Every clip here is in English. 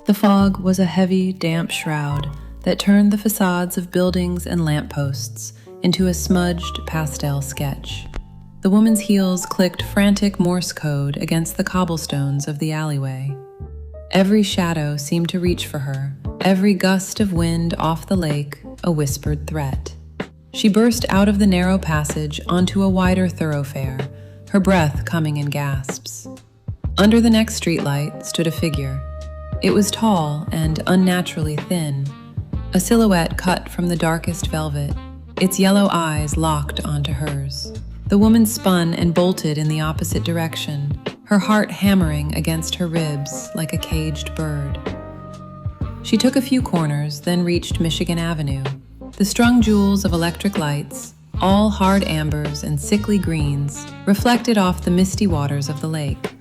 The fog was a heavy, damp shroud that turned the facades of buildings and lampposts into a smudged pastel sketch. The woman's heels clicked frantic Morse code against the cobblestones of the alleyway. Every shadow seemed to reach for her, every gust of wind off the lake a whispered threat. She burst out of the narrow passage onto a wider thoroughfare, her breath coming in gasps. Under the next streetlight stood a figure. It was tall and unnaturally thin, a silhouette cut from the darkest velvet, its yellow eyes locked onto hers. The woman spun and bolted in the opposite direction, her heart hammering against her ribs like a caged bird. She took a few corners, then reached Michigan Avenue. The strung jewels of electric lights, all hard ambers and sickly greens, reflected off the misty waters of the lake.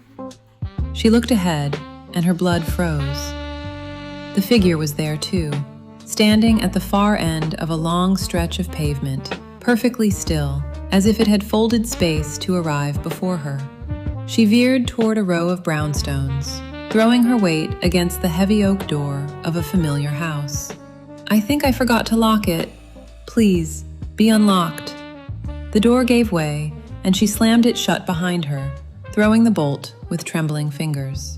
She looked ahead, and her blood froze. The figure was there too, standing at the far end of a long stretch of pavement, perfectly still, as if it had folded space to arrive before her. She veered toward a row of brownstones, throwing her weight against the heavy oak door of a familiar house. "I think I forgot to lock it. Please, be unlocked." The door gave way, and she slammed it shut behind her, throwing the bolt with trembling fingers.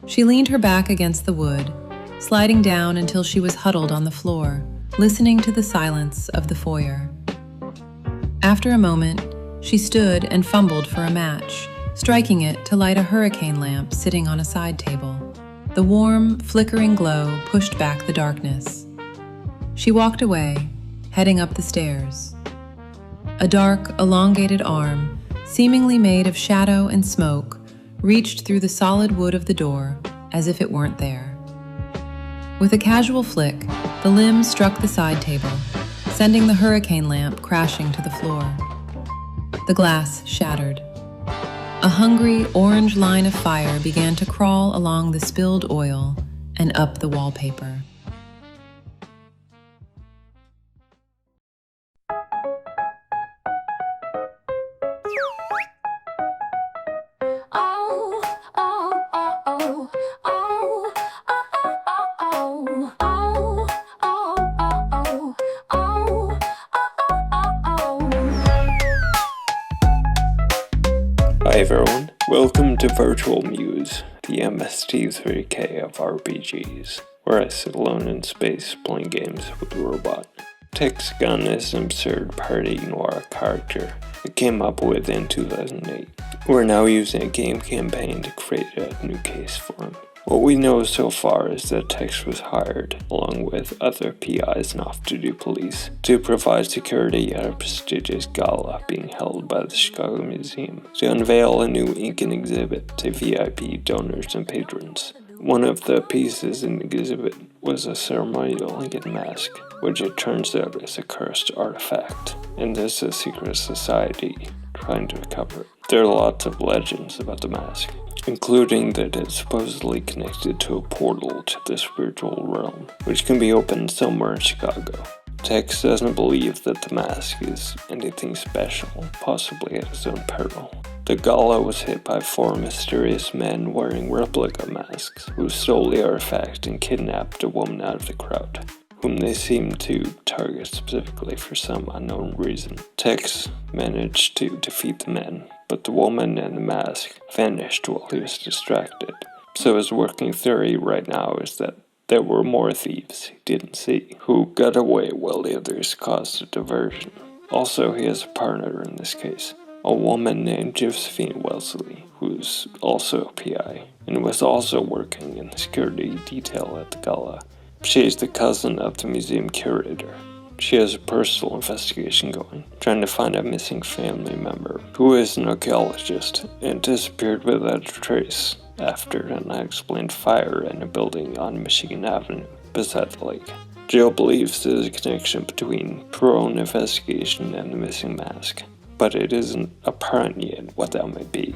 She leaned her back against the wood, sliding down until she was huddled on the floor, listening to the silence of the foyer. After a moment, she stood and fumbled for a match, striking it to light a hurricane lamp sitting on a side table. The warm, flickering glow pushed back the darkness. She walked away, heading up the stairs. A dark, elongated arm, seemingly made of shadow and smoke, reached through the solid wood of the door as if it weren't there. With a casual flick, the limb struck the side table, sending the hurricane lamp crashing to the floor. The glass shattered. A hungry, orange line of fire began to crawl along the spilled oil and up the wallpaper. Hi everyone, welcome to Virtual Muse, the MST3K of RPGs, where I sit alone in space playing games with a robot. Tex Gunn is an absurd parody Noir character I came up with in 2008. We're now using a game campaign to create a new case for him. What we know so far is that Tex was hired, along with other PIs and off-duty police, to provide security at a prestigious gala being held by the Chicago Museum to unveil a new ink and exhibit to VIP donors and patrons. One of the pieces in the exhibit was a ceremonial Lincoln mask, which it turns out is a cursed artifact, and there's a secret society trying to recover it. There are lots of legends about the mask, including that it's supposedly connected to a portal to the spiritual realm, which can be opened somewhere in Chicago. Tex doesn't believe that the mask is anything special, possibly at his own peril. The gala was hit by 4 mysterious men wearing replica masks who stole the artifact and kidnapped a woman out of the crowd, whom they seemed to target specifically for some unknown reason. Tex managed to defeat the men, but the woman and the mask vanished while he was distracted. So his working theory right now is that there were more thieves he didn't see, who got away while the others caused a diversion. Also, he has a partner in this case, a woman named Josephine Wellesley, who's also a PI, and was also working in the security detail at the gala. She is the cousin of the museum curator. She has a personal investigation going, trying to find a missing family member who is an archaeologist and disappeared without a trace after an unexplained fire in a building on Michigan Avenue beside the lake. Jill believes there's a connection between her own investigation and the missing mask, but it isn't apparent yet what that might be.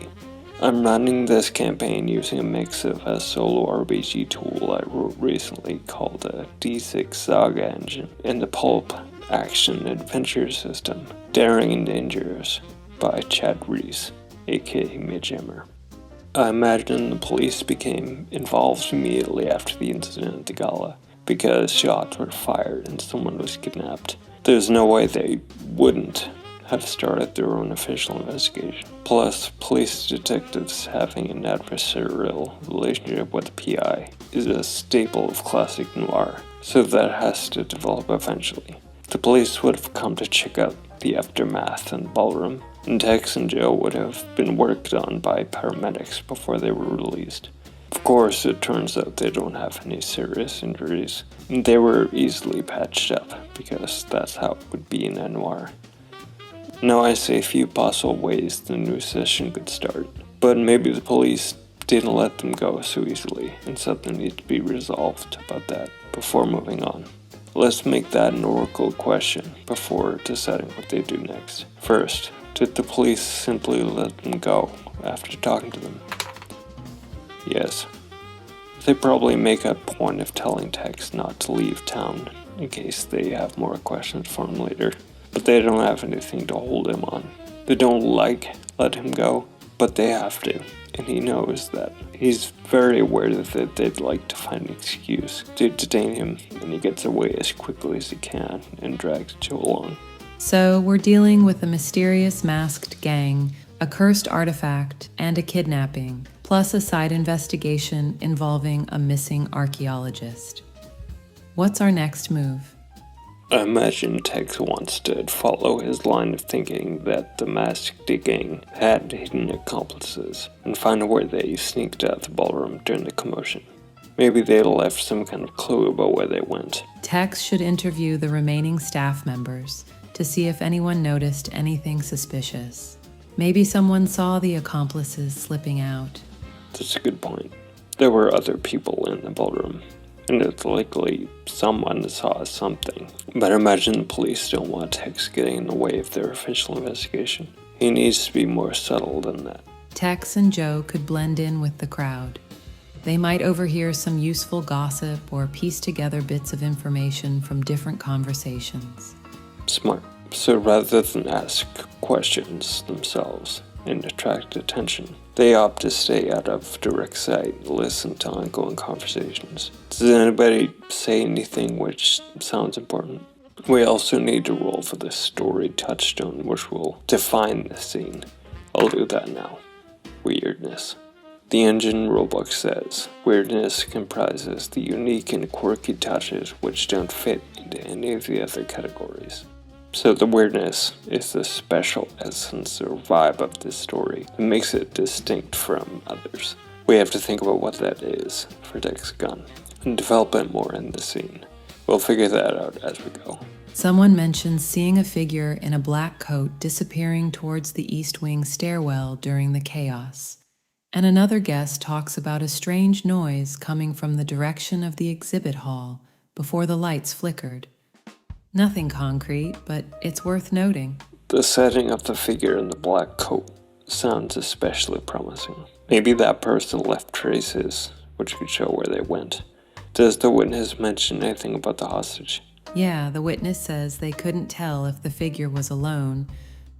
I'm running this campaign using a mix of a solo RPG tool I wrote recently called a D6 Saga Engine and the pulp action adventure system Daring and Dangerous by Chad Reese, aka Midjammer. I imagine the police became involved immediately after the incident at the gala, because shots were fired and someone was kidnapped. There's no way they wouldn't have started their own official investigation. Plus, police detectives having an adversarial relationship with the PI is a staple of classic noir, so that has to develop eventually. The police would have come to check out the aftermath in the ballroom, and Tex and Joe would have been worked on by paramedics before they were released. Of course, it turns out they don't have any serious injuries, and they were easily patched up, because that's how it would be in a noir. Now I say a few possible ways the new session could start, but maybe the police didn't let them go so easily, and something needs to be resolved about that before moving on. Let's make that an oracle question before deciding what they do next. First, did the police simply let them go after talking to them? Yes. They probably make a point of telling Tex not to leave town in case they have more questions for him later, but they don't have anything to hold him on. They don't let him go, but they have to, and he knows that. He's very aware that they'd like to find an excuse to detain him, and he gets away as quickly as he can and drags Joe along. So we're dealing with a mysterious masked gang, a cursed artifact, and a kidnapping, plus a side investigation involving a missing archaeologist. What's our next move? I imagine Tex wants to follow his line of thinking that the masked gang had hidden accomplices and find out where they sneaked out the ballroom during the commotion. Maybe they left some kind of clue about where they went. Tex should interview the remaining staff members to see if anyone noticed anything suspicious. Maybe someone saw the accomplices slipping out. That's a good point. There were other people in the ballroom, and it's likely someone saw something. But imagine the police don't want Tex getting in the way of their official investigation. He needs to be more subtle than that. Tex and Joe could blend in with the crowd. They might overhear some useful gossip or piece together bits of information from different conversations. Smart. So rather than ask questions themselves and attract attention, they opt to stay out of direct sight and listen to ongoing conversations. Does anybody say anything which sounds important? We also need to roll for the story touchstone, which will define the scene. I'll do that now. Weirdness. The engine rulebook says, weirdness comprises the unique and quirky touches which don't fit into any of the other categories. So the weirdness is the special essence or vibe of this story that makes it distinct from others. We have to think about what that is for Tex Gunn and develop it more in the scene. We'll figure that out as we go. Someone mentions seeing a figure in a black coat disappearing towards the East Wing stairwell during the chaos. And another guest talks about a strange noise coming from the direction of the exhibit hall before the lights flickered. Nothing concrete, but it's worth noting. The setting of the figure in the black coat sounds especially promising. Maybe that person left traces, which could show where they went. Does the witness mention anything about the hostage? Yeah, the witness says they couldn't tell if the figure was alone,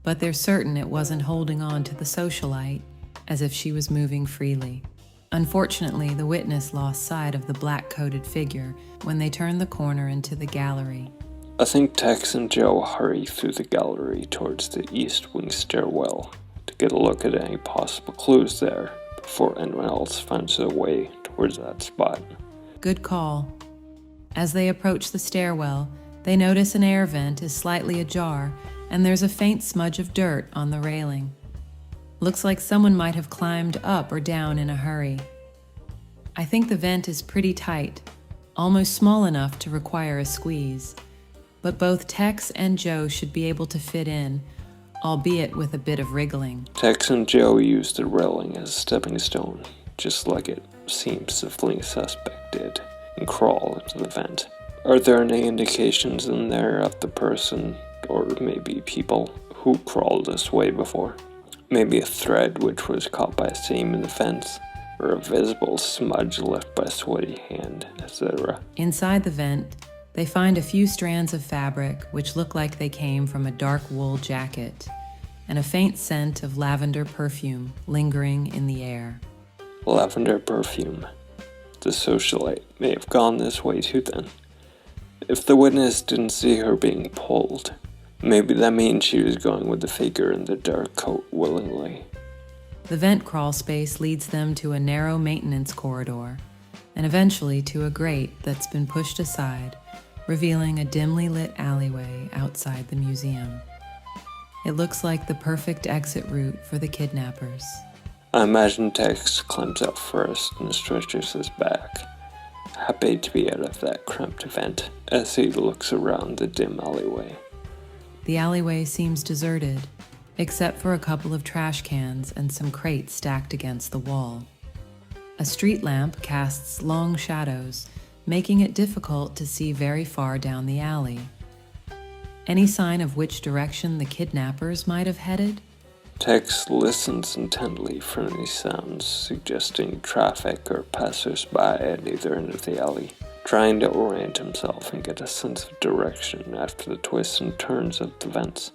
but they're certain it wasn't holding on to the socialite, as if she was moving freely. Unfortunately, the witness lost sight of the black-coated figure when they turned the corner into the gallery. I think Tex and Joe hurry through the gallery towards the East Wing stairwell to get a look at any possible clues there before anyone else finds their way towards that spot. Good call. As they approach the stairwell, they notice an air vent is slightly ajar, and there's a faint smudge of dirt on the railing. Looks like someone might have climbed up or down in a hurry. I think the vent is pretty tight, almost small enough to require a squeeze. But both Tex and Joe should be able to fit in, albeit with a bit of wriggling. Tex and Joe use the railing as a stepping stone, just like it seems the fleeing suspect did, and crawl into the vent. Are there any indications in there of the person, or maybe people, who crawled this way before? Maybe a thread which was caught by a seam in the fence, or a visible smudge left by a sweaty hand, etc. Inside the vent, they find a few strands of fabric which look like they came from a dark wool jacket, and a faint scent of lavender perfume lingering in the air. Lavender perfume. The socialite may have gone this way too then. If the witness didn't see her being pulled, maybe that means she was going with the figure in the dark coat willingly. The vent crawl space leads them to a narrow maintenance corridor, and eventually to a grate that's been pushed aside, revealing a dimly lit alleyway outside the museum. It looks like the perfect exit route for the kidnappers. I imagine Tex climbs out first and stretches his back, happy to be out of that cramped vent as he looks around the dim alleyway. The alleyway seems deserted, except for a couple of trash cans and some crates stacked against the wall. A street lamp casts long shadows, making it difficult to see very far down the alley. Any sign of which direction the kidnappers might have headed? Tex listens intently for any sounds suggesting traffic or passers-by at either end of the alley, trying to orient himself and get a sense of direction after the twists and turns of the vents.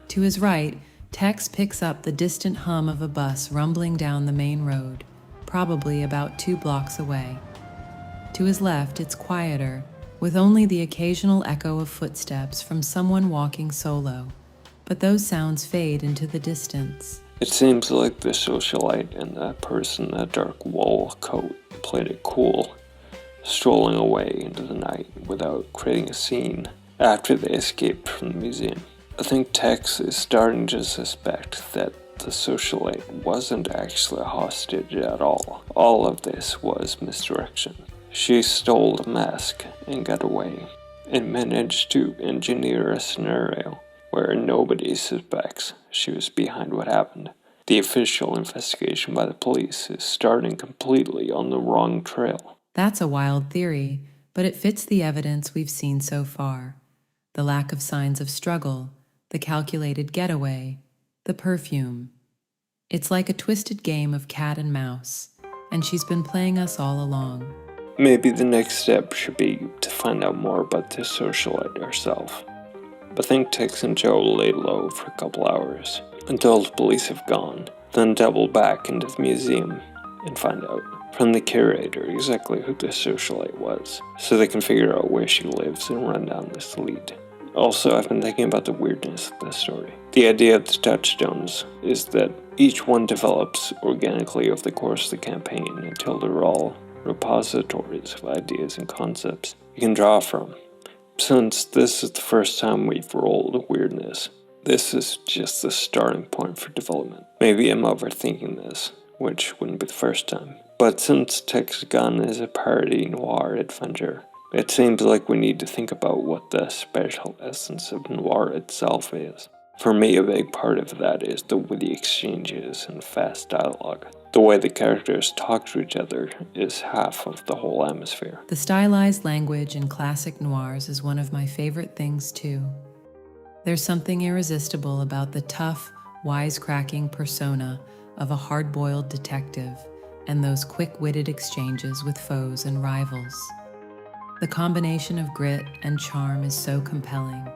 To his right, Tex picks up the distant hum of a bus rumbling down the main road, probably about 2 blocks away. To his left, it's quieter, with only the occasional echo of footsteps from someone walking solo, but those sounds fade into the distance. It seems like the socialite and that person in that dark wool coat played it cool, strolling away into the night without creating a scene after they escaped from the museum. I think Tex is starting to suspect that the socialite wasn't actually a hostage at all. All of this was misdirection. She stole the mask and got away, and managed to engineer a scenario where nobody suspects she was behind what happened. The official investigation by the police is starting completely on the wrong trail. That's a wild theory, but it fits the evidence we've seen so far. The lack of signs of struggle, the calculated getaway, the perfume. It's like a twisted game of cat and mouse, and she's been playing us all along. Maybe the next step should be to find out more about the socialite herself. I think Tex and Joe lay low for a couple hours, until the police have gone, then double back into the museum and find out from the curator exactly who this socialite was, so they can figure out where she lives and run down this lead. Also, I've been thinking about the weirdness of this story. The idea of the touchstones is that each one develops organically over the course of the campaign until they're all repositories of ideas and concepts you can draw from. Since this is the first time we've rolled weirdness, this is just the starting point for development. Maybe I'm overthinking this, which wouldn't be the first time. But since Tex Gunn is a parody noir adventure, it seems like we need to think about what the special essence of noir itself is. For me, a big part of that is the witty exchanges and fast dialogue. The way the characters talk to each other is half of the whole atmosphere. The stylized language in classic noirs is one of my favorite things too. There's something irresistible about the tough, wisecracking persona of a hard-boiled detective and those quick-witted exchanges with foes and rivals. The combination of grit and charm is so compelling.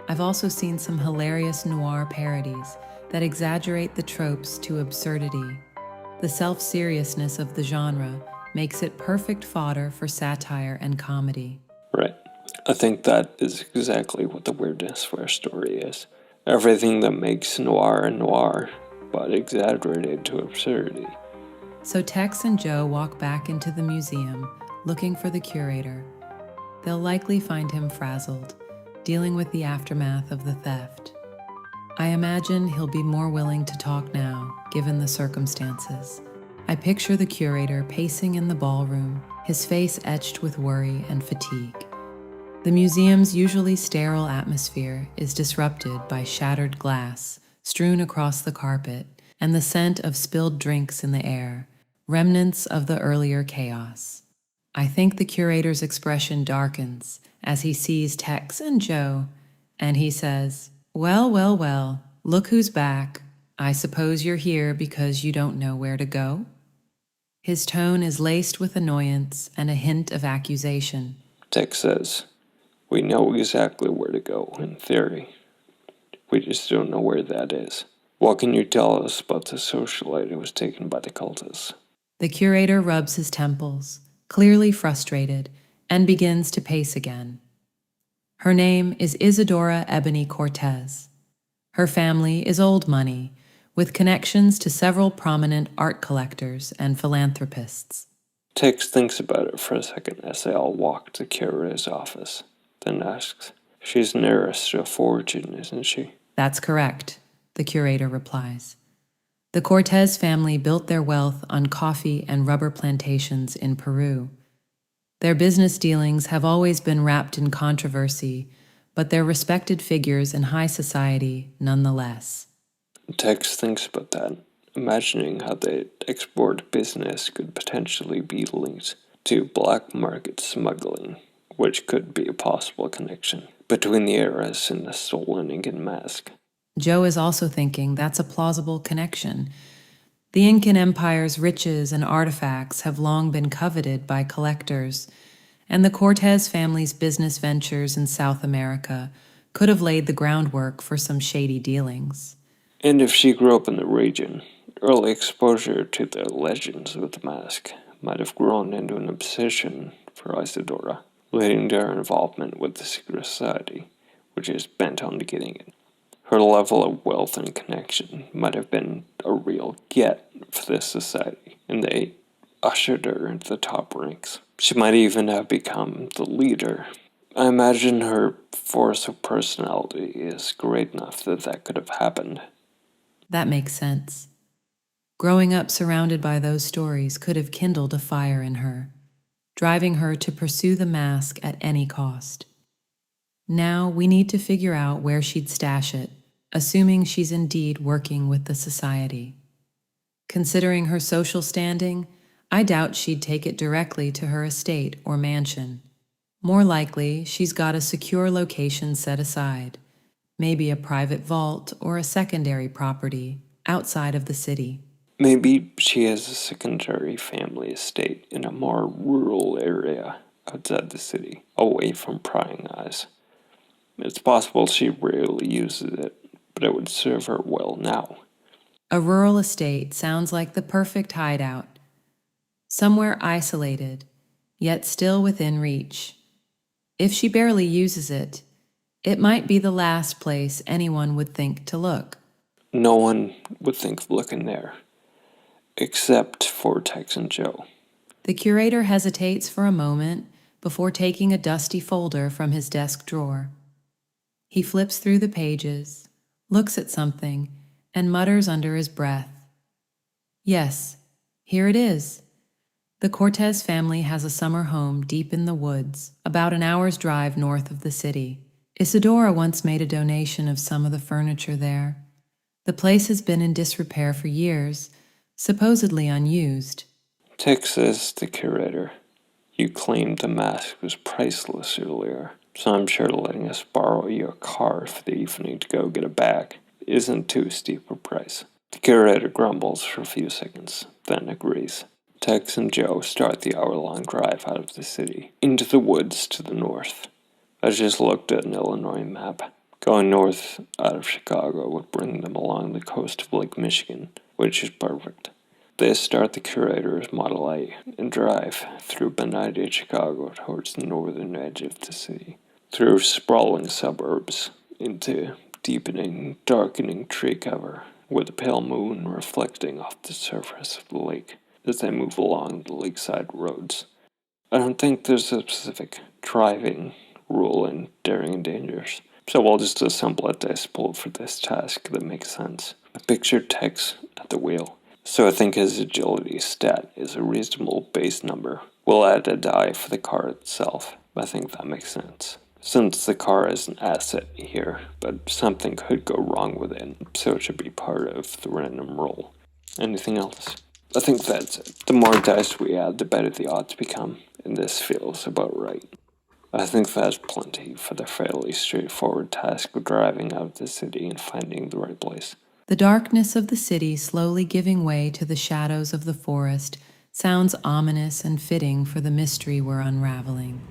I've also seen some hilarious noir parodies that exaggerate the tropes to absurdity. The self-seriousness of the genre makes it perfect fodder for satire and comedy. Right. I think that is exactly what the weirdness for a story is. Everything that makes noir, but exaggerated to absurdity. So Tex and Joe walk back into the museum, looking for the curator. They'll likely find him frazzled, dealing with the aftermath of the theft. I imagine he'll be more willing to talk now, given the circumstances. I picture the curator pacing in the ballroom, his face etched with worry and fatigue. The museum's usually sterile atmosphere is disrupted by shattered glass strewn across the carpet and the scent of spilled drinks in the air, remnants of the earlier chaos. I think the curator's expression darkens as he sees Tex and Joe, and he says, "Well, well, well, look who's back. I suppose you're here because you don't know where to go?" His tone is laced with annoyance and a hint of accusation. Tex says, "We know exactly where to go, in theory. We just don't know where that is. What can you tell us about the socialite who was taken by the cultists?" The curator rubs his temples, clearly frustrated, and begins to pace again. Her name is Isadora Ebony Cortez. Her family is old money, with connections to several prominent art collectors and philanthropists. Tex thinks about it for a second as they all walk to curator's office, then asks, "She's an heiress to a fortune, isn't she?" That's correct, the curator replies. The Cortez family built their wealth on coffee and rubber plantations in Peru. Their business dealings have always been wrapped in controversy, but they're respected figures in high society nonetheless. Tex thinks about that, imagining how the export business could potentially be linked to black market smuggling, which could be a possible connection between the heiress and the stolen Incan mask. Joe is also thinking that's a plausible connection. The Incan Empire's riches and artifacts have long been coveted by collectors, and the Cortez family's business ventures in South America could have laid the groundwork for some shady dealings. And if she grew up in the region, early exposure to the legends of the mask might have grown into an obsession for Isadora, leading to her involvement with the secret society, which is bent on getting it. Her level of wealth and connection might have been a real get for this society, and they ushered her into the top ranks. She might even have become the leader. I imagine her force of personality is great enough that that could have happened. That makes sense. Growing up surrounded by those stories could have kindled a fire in her, driving her to pursue the mask at any cost. Now we need to figure out where she'd stash it, assuming she's indeed working with the society. Considering her social standing, I doubt she'd take it directly to her estate or mansion. More likely, she's got a secure location set aside, maybe a private vault or a secondary property outside of the city. Maybe she has a secondary family estate in a more rural area outside the city, away from prying eyes. It's possible she rarely uses it, but it would serve her well now. A rural estate sounds like the perfect hideout. Somewhere isolated, yet still within reach. If she barely uses it, it might be the last place anyone would think to look. No one would think of looking there, except for Tex and Joe. The curator hesitates for a moment before taking a dusty folder from his desk drawer. He flips through the pages, looks at something, and mutters under his breath. Yes, here it is. The Cortez family has a summer home deep in the woods, about an hour's drive north of the city. Isadora once made a donation of some of the furniture there. The place has been in disrepair for years, supposedly unused. Tex says the curator, "You claimed the mask was priceless earlier, so I'm sure letting us borrow your car for the evening to go get it back isn't too steep a price." The curator grumbles for a few seconds, then agrees. Tex and Joe start the hour-long drive out of the city, into the woods to the north. I just looked at an Illinois map. Going north out of Chicago would bring them along the coast of Lake Michigan, which is perfect. They start the curator's Model A and drive through benighted Chicago towards the northern edge of the city, through sprawling suburbs, into deepening, darkening tree cover, with the pale moon reflecting off the surface of the lake as they move along the lakeside roads. I don't think there's a specific driving rule in Daring and Dangerous, so we'll just assemble a dice pool for this task that makes sense. I pictured Tex at the wheel, so I think his agility stat is a reasonable base number. We'll add a die for the car itself. I think that makes sense, since the car is an asset here, but something could go wrong with it, so it should be part of the random roll. Anything else? I think that's it. The more dice we add, the better the odds become, and this feels about right. I think that's plenty for the fairly straightforward task of driving out of the city and finding the right place. The darkness of the city slowly giving way to the shadows of the forest sounds ominous and fitting for the mystery we're unraveling.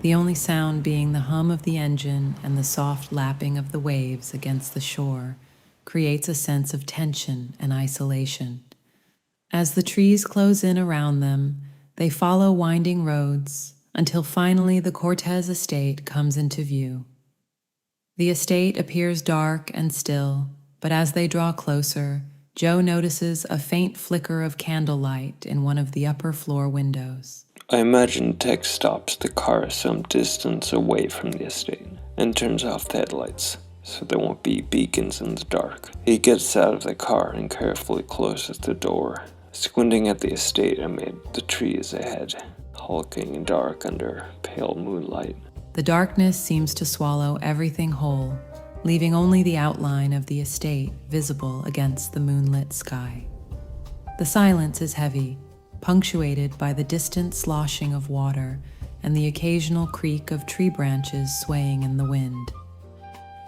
The only sound being the hum of the engine and the soft lapping of the waves against the shore creates a sense of tension and isolation. As the trees close in around them, they follow winding roads until finally the Cortez estate comes into view. The estate appears dark and still, but as they draw closer, Joe notices a faint flicker of candlelight in one of the upper floor windows. I imagine Tex stops the car some distance away from the estate and turns off the headlights so there won't be beacons in the dark. He gets out of the car and carefully closes the door, squinting at the estate amid the trees ahead, hulking dark under pale moonlight. The darkness seems to swallow everything whole, leaving only the outline of the estate visible against the moonlit sky. The silence is heavy, punctuated by the distant sloshing of water and the occasional creak of tree branches swaying in the wind.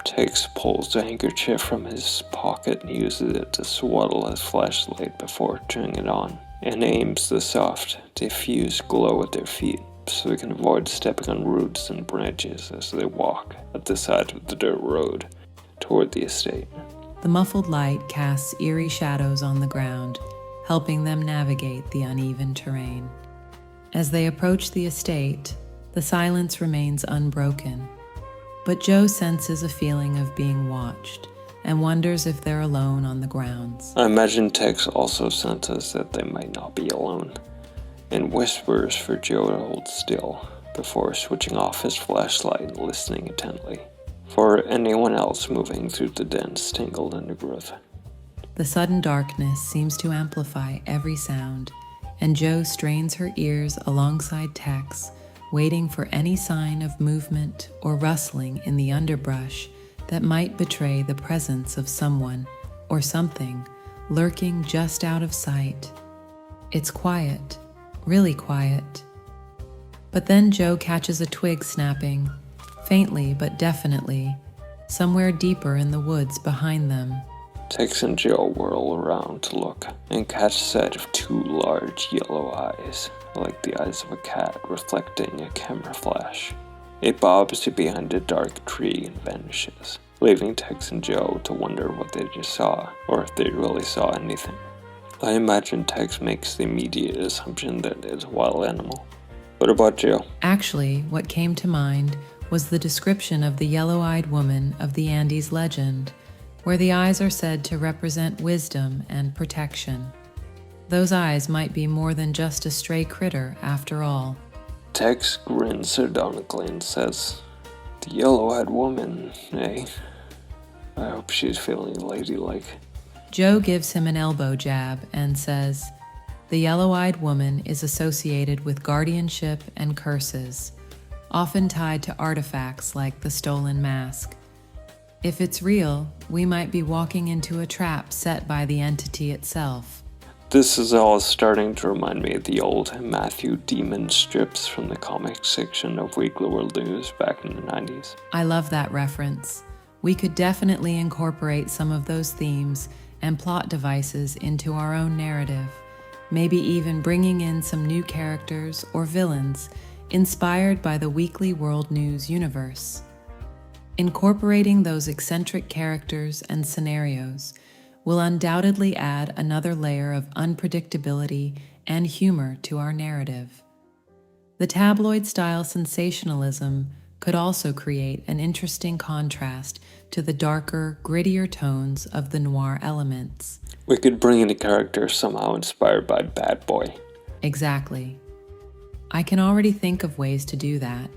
Tex pulls a handkerchief from his pocket and uses it to swaddle his flashlight before turning it on, and aims the soft, diffuse glow at their feet so they can avoid stepping on roots and branches as they walk at the side of the dirt road toward the estate. The muffled light casts eerie shadows on the ground, helping them navigate the uneven terrain. As they approach the estate, the silence remains unbroken, but Joe senses a feeling of being watched and wonders if they're alone on the grounds. I imagine Tex also senses that they might not be alone, and whispers for Joe to hold still before switching off his flashlight and listening intently for anyone else moving through the dense, tangled undergrowth. The sudden darkness seems to amplify every sound, and Joe strains her ears alongside Tex, waiting for any sign of movement or rustling in the underbrush that might betray the presence of someone or something lurking just out of sight. It's quiet, really quiet. But then Joe catches a twig snapping, faintly but definitely, somewhere deeper in the woods behind them. Tex and Joe whirl around to look and catch sight of two large yellow eyes, like the eyes of a cat reflecting a camera flash. It bobs to behind a dark tree and vanishes, leaving Tex and Joe to wonder what they just saw, or if they really saw anything. I imagine Tex makes the immediate assumption that it's a wild animal. What about Joe? Actually, what came to mind was the description of the yellow-eyed woman of the Andes legend, where the eyes are said to represent wisdom and protection. Those eyes might be more than just a stray critter, after all. Tex grins sardonically and says, "The yellow-eyed woman, eh? I hope she's feeling ladylike." Joe gives him an elbow jab and says, "The yellow-eyed woman is associated with guardianship and curses, often tied to artifacts like the stolen mask. If it's real, we might be walking into a trap set by the entity itself." This is all starting to remind me of the old Matthew Demon strips from the comic section of Weekly World News back in the 90s. I love that reference. We could definitely incorporate some of those themes and plot devices into our own narrative, maybe even bringing in some new characters or villains inspired by the Weekly World News universe. Incorporating those eccentric characters and scenarios will undoubtedly add another layer of unpredictability and humor to our narrative. The tabloid-style sensationalism could also create an interesting contrast to the darker, grittier tones of the noir elements. We could bring in a character somehow inspired by Bad Boy. Exactly. I can already think of ways to do that,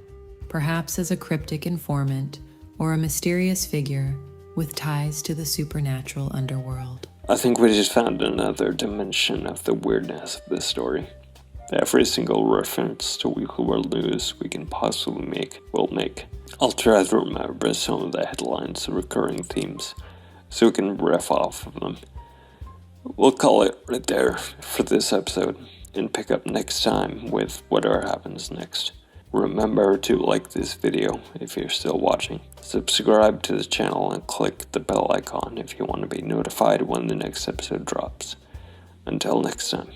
perhaps as a cryptic informant or a mysterious figure with ties to the supernatural underworld. I think we just found another dimension of the weirdness of this story. Every single reference to Weekly World News we can possibly make, we'll make. I'll try to remember some of the headlines, the recurring themes, so we can riff off of them. We'll call it right there for this episode, and pick up next time with whatever happens next. Remember to like this video if you're still watching, subscribe to the channel, and click the bell icon if you want to be notified when the next episode drops. Until next time.